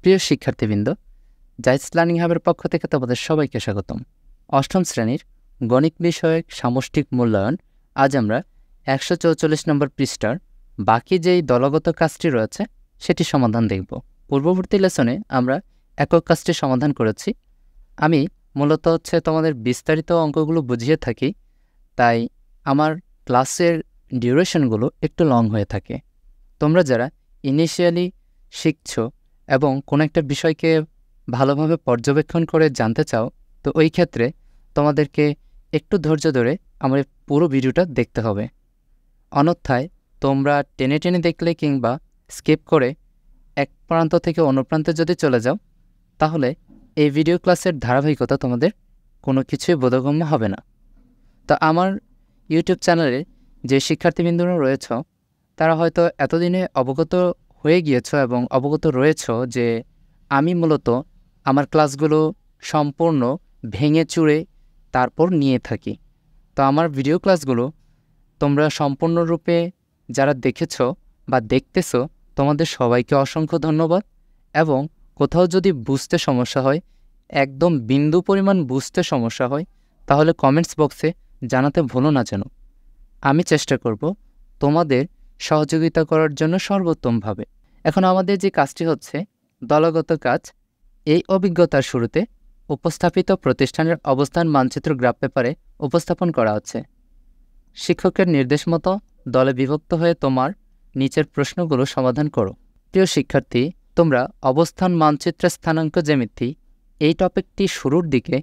প্রিয় শিক্ষার্থীবৃন্দ, জাইস লার্নিং হাবের পক্ষ থেকে তোমাদের সবাইকে স্বাগতম। অষ্টম শ্রেণীর গণিত বিষয়ক সামষ্টিক মূল্যায়ন আজ আমরা 144 নম্বর পৃষ্ঠার বাকি যেই দলগত কাজটি রয়েছে সেটি সমাধান দেখব। পূর্ববর্তী লেসনে আমরা একক কাজটি সমাধান করেছি। আমি মূলত তোমাদের বিস্তারিত অঙ্কগুলো বুঝিয়ে থাকি, তাই আমার ক্লাসের ডিউরেশনগুলো একটু লং হয়ে থাকে। তোমরা যারা ইনিশিয়ালি শিখছো এবং কোনো একটা বিষয়কে ভালোভাবে পর্যবেক্ষণ করে জানতে চাও, তো ওই ক্ষেত্রে তোমাদেরকে একটু ধৈর্য ধরে আমার পুরো ভিডিওটা দেখতে হবে। অন্যথায় তোমরা টেনে টেনে দেখলে কিংবা স্কিপ করে এক প্রান্ত থেকে অন্য প্রান্তে যদি চলে যাও, তাহলে এই ভিডিও ক্লাসের ধারাবাহিকতা তোমাদের কোনো কিছুই বোধগম্য হবে না। তো আমার ইউটিউব চ্যানেলে যে শিক্ষার্থীবৃন্দরা রয়েছ, তারা হয়তো এতদিনে অবগত হয়ে গিয়েছ এবং অবগত রয়েছ যে আমি মূলত আমার ক্লাসগুলো সম্পূর্ণ ভেঙে চুড়ে তারপর নিয়ে থাকি। তো আমার ভিডিও ক্লাসগুলো তোমরা সম্পূর্ণরূপে যারা দেখেছ বা দেখতেছো, তোমাদের সবাইকে অসংখ্য ধন্যবাদ। এবং কোথাও যদি বুঝতে সমস্যা হয়, একদম বিন্দু পরিমাণ বুঝতে সমস্যা হয়, তাহলে কমেন্টস বক্সে জানাতে ভুলো না যেন। আমি চেষ্টা করব তোমাদের সহযোগিতা করার জন্য সর্বোত্তমভাবে। এখন আমাদের যে কাজটি হচ্ছে দলগত কাজ। এই অভিজ্ঞতার শুরুতে উপস্থাপিত প্রতিষ্ঠানের অবস্থান মানচিত্র গ্রাফ পেপারে উপস্থাপন করা হচ্ছে। শিক্ষকের নির্দেশ মতো দলে বিভক্ত হয়ে তোমার নিচের প্রশ্নগুলো সমাধান করো। প্রিয় শিক্ষার্থী, তোমরা অবস্থান মানচিত্রের স্থানাঙ্ক জ্যামিতি এই টপিকটি শুরুর দিকে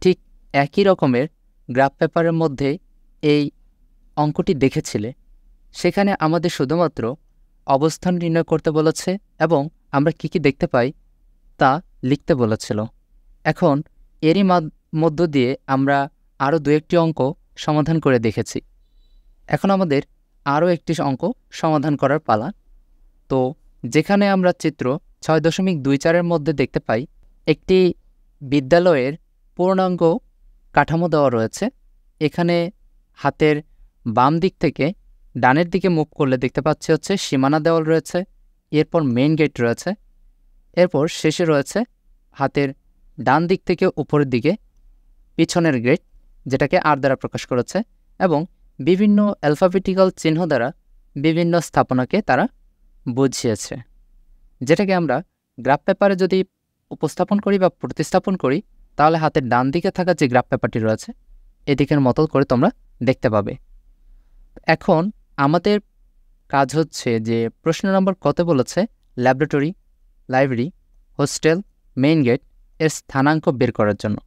ঠিক একই রকমের গ্রাফ পেপারের মধ্যে এই অঙ্কটি দেখেছিলে। সেখানে আমাদের শুধুমাত্র অবস্থান নির্ণয় করতে বলেছে এবং আমরা কি কি দেখতে পাই তা লিখতে বলেছিল। এখন এরই মধ্য দিয়ে আমরা আরও দু একটি অঙ্ক সমাধান করে দেখেছি। এখন আমাদের আরও একটি অঙ্ক সমাধান করার পালা। তো যেখানে আমরা চিত্র 6.24-এর মধ্যে দেখতে পাই একটি বিদ্যালয়ের পূর্ণাঙ্গ কাঠামো দেওয়া রয়েছে। এখানে হাতের বাম দিক থেকে ডানের দিকে মুভ করলে দেখতে পাচ্ছি সীমানা দেওয়াল রয়েছে, এরপর মেইন গেট রয়েছে, এরপর শেষে রয়েছে হাতের ডান দিক থেকে উপরের দিকে পিছনের গেট, যেটাকে আর দ্বারা প্রকাশ করেছে, এবং বিভিন্ন অ্যালফাবেটিক্যাল চিহ্ন দ্বারা বিভিন্ন স্থাপনাকে তারা বুঝিয়েছে। যেটাকে আমরা গ্রাফ পেপারে যদি উপস্থাপন করি বা প্রতিস্থাপন করি, তাহলে হাতের ডান দিকে থাকা যে গ্রাফ পেপারটি রয়েছে এদিকের মতো করে তোমরা দেখতে পাবে। এখন আমাদের কাজ হচ্ছে যে প্রশ্ন নম্বর কত বলেছে laboratory, library, hostel, main gate এর স্থানাঙ্ক বের করার জন্য।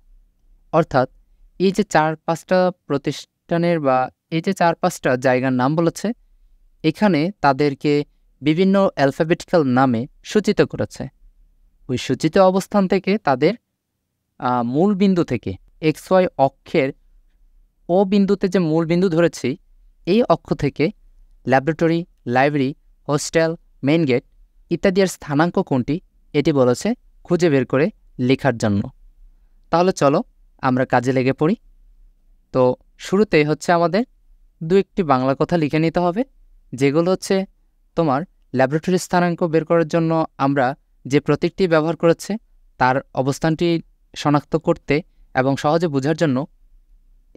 অর্থাৎ এই যে 4-5টা প্রতিষ্ঠানের বা এই যে 4-5টা জায়গার নাম বলেছে, এখানে তাদেরকে বিভিন্ন অ্যালফাবেটিক্যাল নামে সূচিত করেছে। ওই সূচিত অবস্থান থেকে তাদের মূল বিন্দু থেকে XY অক্ষের ও বিন্দুতে যে মূল বিন্দু ধরেছি, এই অক্ষ থেকে laboratory, library, hostel, main gate ইত্যাদি এর স্থানাঙ্ক কোনটি এটি বলেছে খুঁজে বের করে লেখার জন্য। তাহলে চলো আমরা কাজে লেগে পড়ি। তো শুরুতেই আমাদের দু একটি বাংলা কথা লিখে নিতে হবে, যেগুলো তোমার ল্যাবরেটরির স্থানাঙ্ক বের করার জন্য আমরা যে প্রতীকটি ব্যবহার করেছে তার অবস্থানটি শনাক্ত করতে এবং সহজে বোঝার জন্য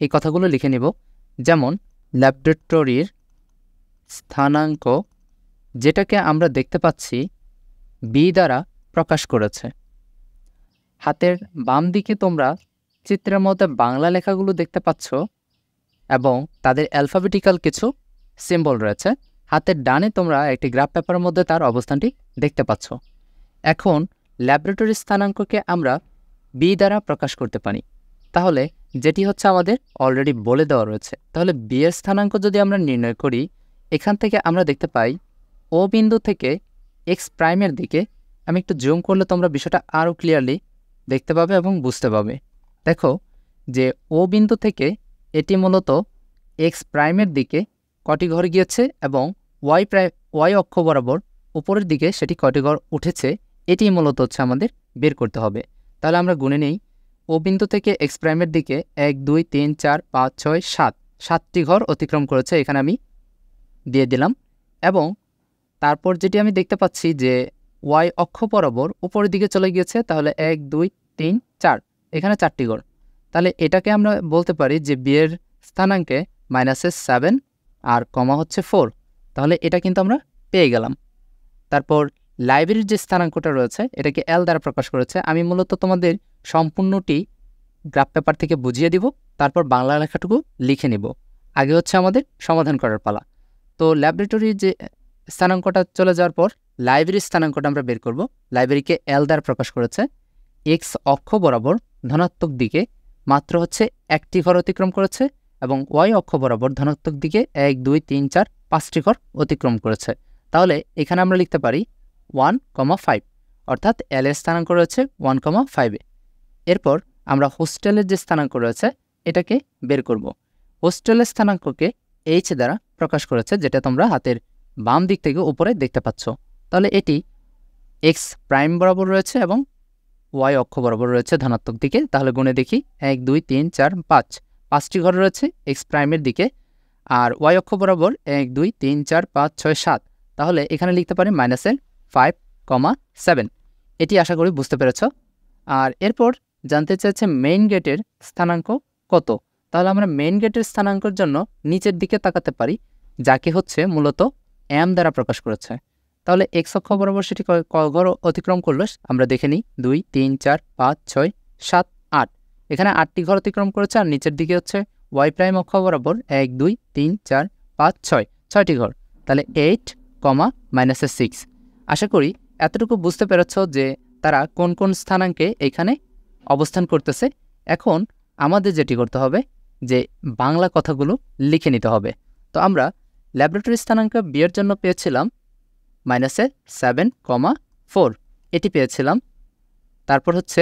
এই কথাগুলো লিখে নিব। যেমন ল্যাবরেটরির স্থানাঙ্ক, যেটাকে আমরা দেখতে পাচ্ছি বি দ্বারা প্রকাশ করেছে। হাতের বাম দিকে তোমরা চিত্রের মধ্যে বাংলা লেখাগুলো দেখতে পাচ্ছ এবং তাদের অ্যালফাবেটিক্যাল কিছু সিম্বল রয়েছে। হাতের ডানে তোমরা একটি গ্রাফ পেপারের মধ্যে তার অবস্থানটি দেখতে পাচ্ছ। এখন ল্যাবরেটরির স্থানাঙ্ককে আমরা বি দ্বারা প্রকাশ করতে পারি। তাহলে যেটি আমাদের অলরেডি বলে দেওয়া রয়েছে, তাহলে বি এর স্থানাঙ্ক যদি আমরা নির্ণয় করি, এখান থেকে আমরা দেখতে পাই ও বিন্দু থেকে এক্স প্রাইমের দিকে। আমি একটু জুম করলে তোমরা বিষয়টা আরও ক্লিয়ারলি দেখতে পাবে এবং বুঝতে পাবে। দেখো যে ও বিন্দু থেকে এটি মূলত এক্স প্রাইমের দিকে কটি ঘর গিয়েছে এবং ওয়াই অক্ষ বরাবর উপরের দিকে সেটি কটি ঘর উঠেছে, এটি মূলত আমাদের বের করতে হবে। তাহলে আমরা গুনে নেই, ও বিন্দু থেকে এক্স প্রাইমের দিকে 1, 2, 3, 4, 5, 6, 7টি ঘর অতিক্রম করেছে, এখানে আমি দিয়ে দিলাম। এবং তারপর যেটি আমি দেখতে পাচ্ছি যে ওয়াই অক্ষ বরাবর উপরের দিকে চলে গিয়েছে, তাহলে 1 2 3 4, এখানে 4টি ঘর। তাহলে এটাকে আমরা বলতে পারি যে বি এর স্থানাঙ্কে -7 আর কমা হচ্ছে 4। তাহলে এটা কিন্তু আমরা পেয়ে গেলাম। তারপর লাইব্রেরির যে স্থানাঙ্কটা রয়েছে এটাকে এল দ্বারা প্রকাশ করেছে। আমি মূলত তোমাদের সম্পূর্ণটি গ্রাফ পেপার থেকে বুঝিয়ে দিব, তারপর বাংলা লেখাটুকু লিখে নিব। আগে হচ্ছে আমাদের সমাধান করার পালা। তো ল্যাবরেটরির যে স্থানাঙ্কটা চলে যাওয়ার পর লাইব্রেরির স্থানাঙ্কটা আমরা বের করব। লাইব্রেরিকে এল দ্বারা প্রকাশ করেছে। এক্স অক্ষ বরাবর ধনাত্মক দিকে মাত্র হচ্ছে একটি ঘর অতিক্রম করেছে এবং ওয়াই অক্ষ বরাবর ধনাত্মক দিকে 1 2 3 4 5টি ঘর অতিক্রম করেছে। তাহলে এখানে আমরা লিখতে পারি 1,5, অর্থাৎ এল এর স্থানাঙ্ক রয়েছে 1,5-এ। এরপর আমরা হোস্টেলের যে স্থানাঙ্ক রয়েছে এটাকে বের করব। হোস্টেলের স্থানাঙ্ককে এইচ দ্বারা প্রকাশ করেছে, যেটা তোমরা হাতের বাম দিক থেকে উপরে দেখতে পাচ্ছ। তাহলে এটি এক্স প্রাইম বরাবর রয়েছে এবং ওয়াই অক্ষ বরাবর রয়েছে ধনাত্মক দিকে। তাহলে গুণে দেখি 1 2 3 4 5, 5টি ঘর রয়েছে এক্স প্রাইমের দিকে, আর ওয়াই অক্ষ বরাবর 1 2 3 4 5 6 7। তাহলে এখানে লিখতে পারি -5,7। এটি আশা করি বুঝতে পেরেছ। আর এরপর জানতে চাইছে মেইন গেটের স্থানাঙ্ক কত। তাহলে আমরা মেইন গেটের স্থানাঙ্কের জন্য নিচের দিকে তাকাতে পারি, যাকে হচ্ছে মূলত এম দ্বারা প্রকাশ করেছে। তাহলে এক্স অক্ষ বরাবর সেটি ঘর অতিক্রম করলো আমরা দেখে নিই। 2 3 4 5 6 7 8, এখানে 8টি ঘর অতিক্রম করেছে। আর নিচের দিকে হচ্ছে ওয়াই প্রাইম অক্ষ বরাবর 1 2 3 4 5 6, 6টি ঘর। তাহলে 8, -6। আশা করি এতটুকু বুঝতে পেরেছ যে তারা কোন কোন স্থানাঙ্কে এখানে অবস্থান করতেছে। এখন আমাদের যেটি করতে হবে যে বাংলা কথাগুলো লিখে নিতে হবে। তো আমরা ল্যাবরেটরি স্থানাঙ্ক বি এর জন্য পেয়েছিলাম -7,4, এটি পেয়েছিলাম। তারপর হচ্ছে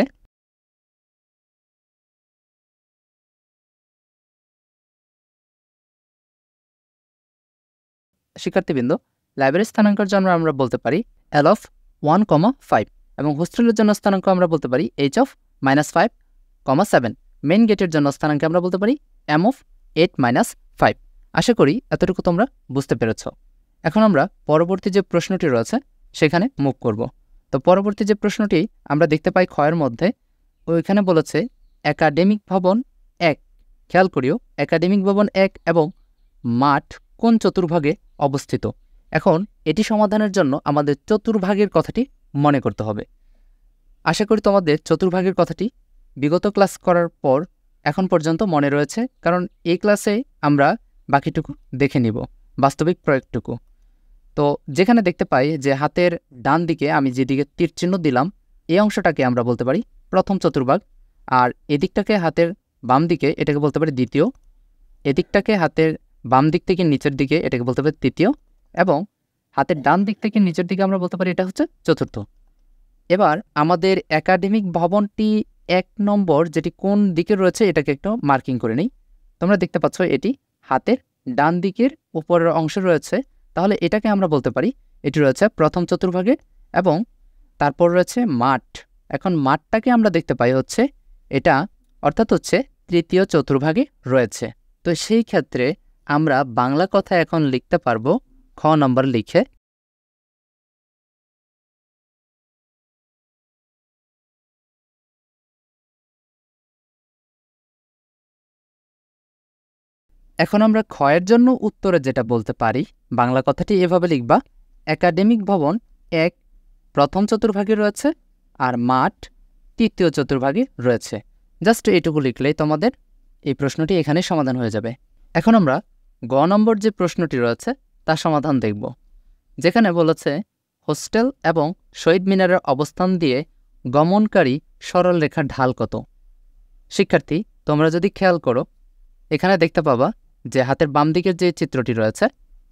শিক্ষার্থীবৃন্দ, লাইব্রেরির স্থানাঙ্কের জন্য আমরা বলতে পারি এল অফ 1,5 এবং হোস্টেলের জন্য স্থানাঙ্ক আমরা বলতে পারি এইচ অফ -5,7। মেইন গেটের জন্য স্থানাঙ্ক আমরা বলতে পারি এম অফ 8-5। আশা করি এতটুকু তোমরা বুঝতে পেরেছ। এখন আমরা পরবর্তী যে প্রশ্নটি রয়েছে সেখানে মুভ করব। তো পরবর্তী যে প্রশ্নটি আমরা দেখতে পাই ক্ষয়ের মধ্যে, ওইখানে বলেছে একাডেমিক ভবন 1, খেয়াল করিও একাডেমিক ভবন 1 এবং মাঠ কোন চতুর্ভাগে অবস্থিত। এখন এটি সমাধানের জন্য আমাদের চতুর্ভাগের কথাটি মনে করতে হবে। আশা করি তোমাদের চতুর্ভাগের কথাটি বিগত ক্লাস করার পর এখন পর্যন্ত মনে রয়েছে, কারণ এই ক্লাসে আমরা বাকিটুকু দেখে নিব, বাস্তবিক প্রয়োগটুকু। তো যেখানে দেখতে পাই যে হাতের ডান দিকে আমি যেদিকে তীর চিহ্ন দিলাম এই অংশটাকে আমরা বলতে পারি প্রথম চতুর্ভাগ, আর এদিকটাকে হাতের বাম দিকে এটাকে বলতে পারি দ্বিতীয়, এদিকটাকে হাতের বাম দিক থেকে নিচের দিকে এটাকে বলতে পারি তৃতীয়, এবং হাতের ডান দিক থেকে নিচের দিকে আমরা বলতে পারি এটা হচ্ছে চতুর্থ। এবার আমাদের একাডেমিক ভবনটি 1 নম্বর যেটি কোন দিকে রয়েছে এটাকে একটু মার্কিং করে নিই। তোমরা দেখতে পাচ্ছ এটি হাতের ডান দিকের উপরের অংশ রয়েছে, তাহলে এটাকে আমরা বলতে পারি এটি রয়েছে প্রথম চতুর্ভাগে, এবং তারপর রয়েছে মাঠ। এখন মাঠটাকে আমরা দেখতে পাই হচ্ছে এটা, অর্থাৎ হচ্ছে তৃতীয় চতুর্ভাগে রয়েছে। তো সেই ক্ষেত্রে আমরা বাংলা কথা এখন লিখতে পারবো খ নম্বর লিখে। এখন আমরা ক্ষয়ের জন্য উত্তরে যেটা বলতে পারি বাংলা কথাটি এভাবে লিখবা, একাডেমিক ভবন 1 প্রথম চতুর্ভাগে রয়েছে আর মাঠ তৃতীয় চতুর্ভাগে রয়েছে। জাস্ট এইটুকু লিখলেই তোমাদের এই প্রশ্নটি এখানে সমাধান হয়ে যাবে। এখন আমরা গ নম্বর যে প্রশ্নটি রয়েছে তার সমাধান দেখব, যেখানে বলেছে হোস্টেল এবং শহীদ মিনারের অবস্থান দিয়ে গমনকারী সরল রেখার ঢাল কত। শিক্ষার্থী, তোমরা যদি খেয়াল করো এখানে দেখতে পাবা যে হাতের বাম দিকের যে চিত্রটি রয়েছে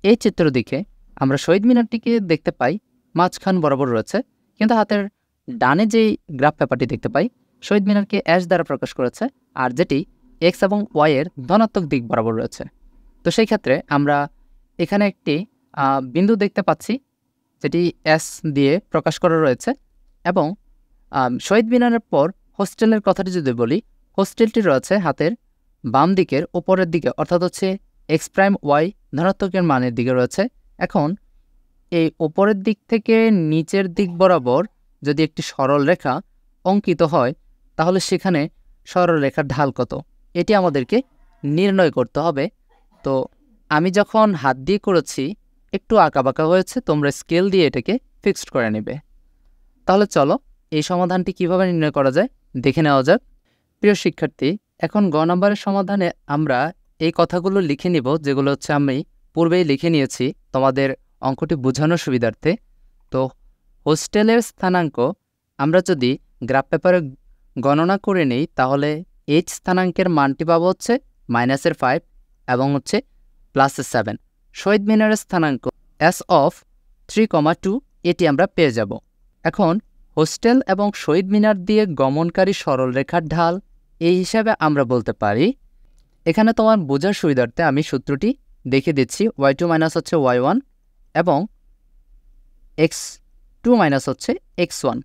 এই চিত্র দিকে আমরা শহীদ মিনারটিকে দেখতে পাই মাঝখান বরাবর রয়েছে, কিন্তু হাতের ডানে যেই গ্রাফ পেপারটি দেখতে পাই শহীদ মিনারকে অ্যাশ দ্বারা প্রকাশ করেছে, আর যেটি এক্স এবং ওয়াই এর ধনাত্মক দিক বরাবর রয়েছে। তো সেই ক্ষেত্রে আমরা এখানে একটি বিন্দু দেখতে পাচ্ছি যেটি এস দিয়ে প্রকাশ করা রয়েছে, এবং শহীদ মিনারের পর হোস্টেলের কথাটি যদি বলি, হোস্টেলটি রয়েছে হাতের বাম দিকের উপরের দিকে, অর্থাৎ হচ্ছে এক্স প্রাইম ওয়াই ধনাত্মকের মানের দিকে রয়েছে। এখন এই উপরের দিক থেকে নিচের দিক বরাবর যদি একটি সরল রেখা অঙ্কিত হয় তাহলে সেখানে সরলরেখার ঢাল কত এটি আমাদেরকে নির্ণয় করতে হবে। তো আমি যখন হাত দিয়ে করেছি একটু আঁকাবাঁকা হয়েছে, তোমরা স্কেল দিয়ে এটাকে ফিক্সড করে নেবে। তাহলে চলো এই সমাধানটি কিভাবে নির্ণয় করা যায় দেখে নেওয়া যাক। প্রিয় শিক্ষার্থী, এখন গ নম্বরের সমাধানে আমরা এই কথাগুলো লিখে নিব যেগুলো হচ্ছে আমি পূর্বেই লিখে নিয়েছি তোমাদের অঙ্কটি বোঝানোর সুবিধার্থে। তো হোস্টেলের স্থানাঙ্ক আমরা যদি গ্রাফ পেপারে গণনা করে নিই তাহলে এইচ স্থানাঙ্কের মানটি পাবো হচ্ছে -5 এবং হচ্ছে +7। শহীদ মিনারের স্থানাঙ্ক S(3,2) এটি আমরা পেয়ে যাব। এখন হোস্টেল এবং শহীদ মিনার দিয়ে গমনকারী সরলরেখার ঢাল এই হিসাবে আমরা বলতে পারি, এখানে তোমার বোঝার সুবিধার্থে আমি সূত্রটি দেখে দিচ্ছি। y2 মাইনাস হচ্ছে y1 এবং x2 মাইনাস হচ্ছে x1,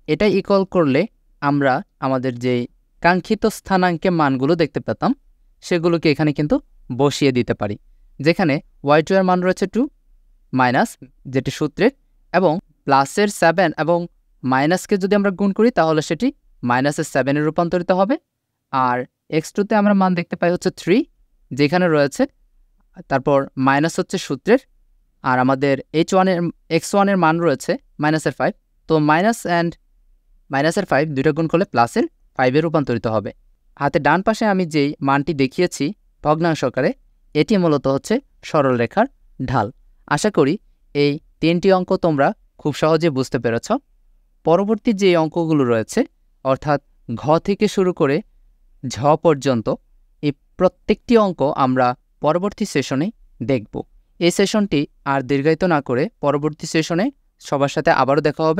এটা ইকুয়াল করলে আমরা আমাদের যে কাঙ্ক্ষিত স্থানাঙ্কে মানগুলো দেখতে পেতাম সেগুলোকে এখানে কিন্তু বসিয়ে দিতে পারি, যেখানে y2 এর মান রয়েছে 2 মাইনাস যেটি সূত্রের এবং প্লাসের 7 এবং মাইনাসকে যদি আমরা গুণ করি তাহলে সেটি -7 এ রূপান্তরিত হবে। আর x2তে আমরা মান দেখতে পাই হচ্ছে 3 যেখানে রয়েছে, তারপর মাইনাস হচ্ছে সূত্রের, আর আমাদের x1 এর মান রয়েছে -5। তো মাইনাস অ্যান্ড -5 দুইটা গুণ করলে +5 এ রূপান্তরিত হবে। হাতে ডান পাশে আমি যেই মানটি দেখিয়েছি ভগ্নাংশকারে এটি মূলত হচ্ছে সরলরেখার ঢাল। আশা করি এই 3টি অঙ্ক তোমরা খুব সহজে বুঝতে পেরেছ। পরবর্তী যে অঙ্কগুলো রয়েছে অর্থাৎ ঘ থেকে শুরু করে ঝ পর্যন্ত এই প্রত্যেকটি অঙ্ক আমরা পরবর্তী সেশনে দেখব। এই সেশনটি আর দীর্ঘায়িত না করে পরবর্তী সেশনে সবার সাথে আবারও দেখা হবে।